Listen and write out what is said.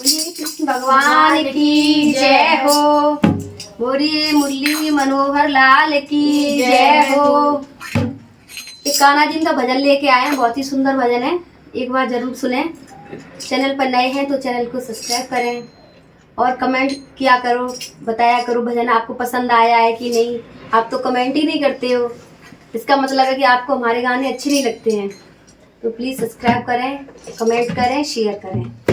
बोलिए कृष्ण भगवान की जय हो। बोलिए मुरली मनोहर लाल की जय हो। एक कान्हा जी का भजन लेके आए हैं, बहुत ही सुंदर भजन है, एक बार जरूर सुने। चैनल पर नए हैं तो चैनल को सब्सक्राइब करें और कमेंट किया करो, बताया करो भजन आपको पसंद आया है कि नहीं। आप तो कमेंट ही नहीं करते हो, इसका मतलब है कि आपको हमारे गाने अच्छे नहीं लगते हैं। तो प्लीज़ सब्सक्राइब करें, कमेंट करें, शेयर करें।